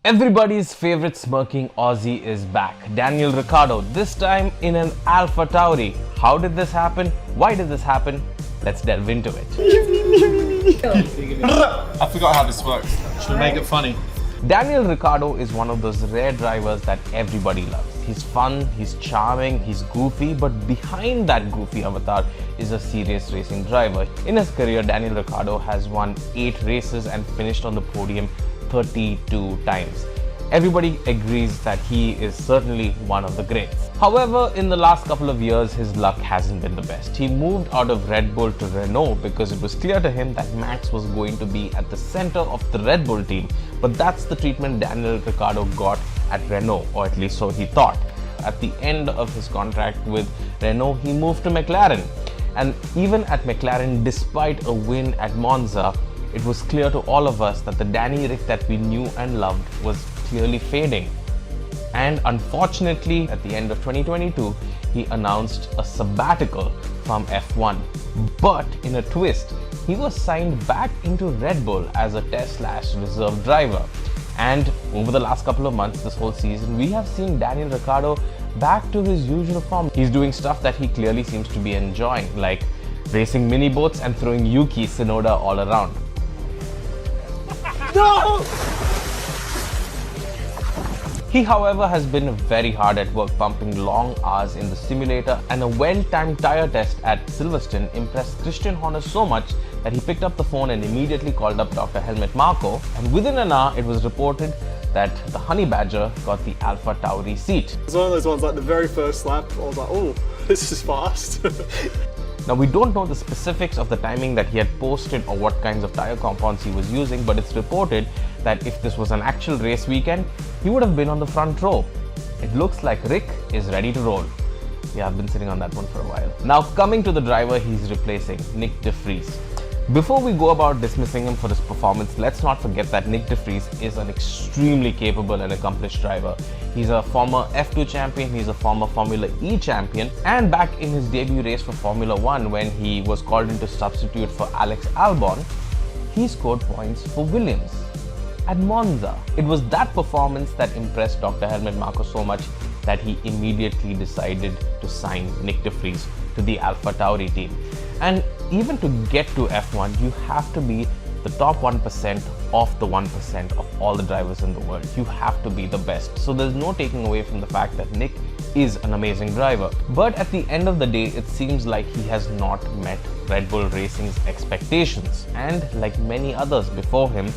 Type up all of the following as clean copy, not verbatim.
Everybody's favorite smirking Aussie is back, Daniel Ricciardo, this time in an Alpha Tauri. How did this happen? Why did this happen? Let's delve into it. I forgot how this works. Should make it funny. Daniel Ricciardo is one of those rare drivers that everybody loves. He's fun, he's charming, he's goofy, but behind that goofy avatar is a serious racing driver. In his career, Daniel Ricciardo has won 8 races and finished on the podium 32 times. Everybody agrees that he is certainly one of the greats. However, in the last couple of years, his luck hasn't been the best. He moved out of Red Bull to Renault because it was clear to him that Max was going to be at the center of the Red Bull team. But that's the treatment Daniel Ricciardo got at Renault, or at least so he thought. At the end of his contract with Renault, he moved to McLaren. And even at McLaren, despite a win at Monza, it was clear to all of us that the Danny Rick that we knew and loved was clearly fading. And unfortunately, at the end of 2022, he announced a sabbatical from F1. But in a twist, he was signed back into Red Bull as a test/reserve driver. And over the last couple of months, this whole season, we have seen Daniel Ricciardo back to his usual form. He's doing stuff that he clearly seems to be enjoying, like racing mini boats and throwing Yuki Tsunoda all around. No! He, however, has been very hard at work pumping long hours in the simulator, and a well-timed tyre test at Silverstone impressed Christian Horner so much that he picked up the phone and immediately called up Dr. Helmut Marko, and within an hour it was reported that the Honey Badger got the Alpha Tauri seat. It's one of those ones, like the very first lap, I was like, oh, this is fast. Now, we don't know the specifics of the timing that he had posted or what kinds of tyre compounds he was using, but it's reported that if this was an actual race weekend, he would have been on the front row. It looks like Rick is ready to roll. Yeah, I've been sitting on that one for a while. Now, coming to the driver he's replacing, Nyck de Vries. Before we go about dismissing him for his performance, let's not forget that Nyck de Vries is an extremely capable and accomplished driver. He's a former F2 champion, he's a former Formula E champion, and back in his debut race for Formula 1 when he was called in to substitute for Alex Albon, he scored points for Williams at Monza. It was that performance that impressed Dr. Helmut Marko so much that he immediately decided to sign Nyck de Vries to the Alpha Tauri team. And even to get to F1, you have to be the top 1% of the 1% of all the drivers in the world. You have to be the best. So there's no taking away from the fact that Nyck is an amazing driver. But at the end of the day, it seems like he has not met Red Bull Racing's expectations. And like many others before him,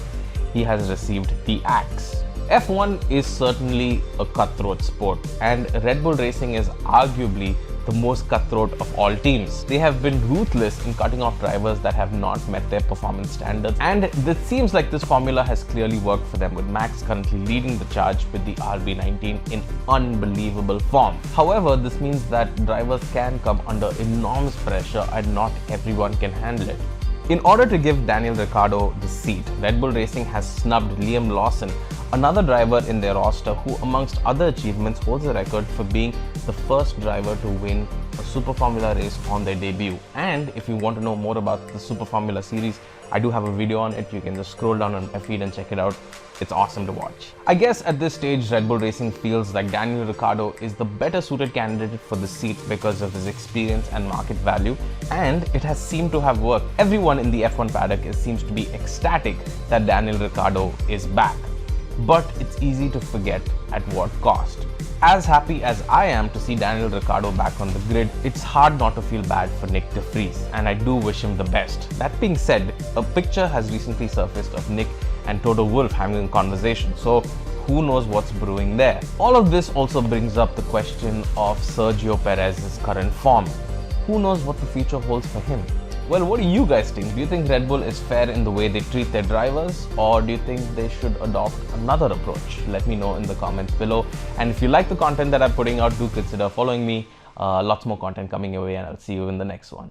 he has received the axe. F1 is certainly a cutthroat sport, and Red Bull Racing is arguably the most cutthroat of all teams. They have been ruthless in cutting off drivers that have not met their performance standards, and it seems like this formula has clearly worked for them, with Max currently leading the charge with the RB19 in unbelievable form. However, this means that drivers can come under enormous pressure and not everyone can handle it. In order to give Daniel Ricciardo the seat, Red Bull Racing has snubbed Liam Lawson, another driver in their roster who, amongst other achievements, holds a record for being the first driver to win a Super Formula race on their debut. And if you want to know more about the Super Formula series, I do have a video on it. You can just scroll down on my feed and check it out. It's awesome to watch. I guess at this stage, Red Bull Racing feels like Daniel Ricciardo is the better suited candidate for the seat because of his experience and market value, and it has seemed to have worked. Everyone in the F1 paddock seems to be ecstatic that Daniel Ricciardo is back. But it's easy to forget at what cost. As happy as I am to see Daniel Ricciardo back on the grid, it's hard not to feel bad for Nyck de Vries, and I do wish him the best. That being said, a picture has recently surfaced of Nyck and Toto Wolff having a conversation, so who knows what's brewing there. All of this also brings up the question of Sergio Perez's current form. Who knows what the future holds for him? Well, what do you guys think? Do you think Red Bull is fair in the way they treat their drivers, or do you think they should adopt another approach? Let me know in the comments below. And if you like the content that I'm putting out, do consider following me. Lots more content coming your way, and I'll see you in the next one.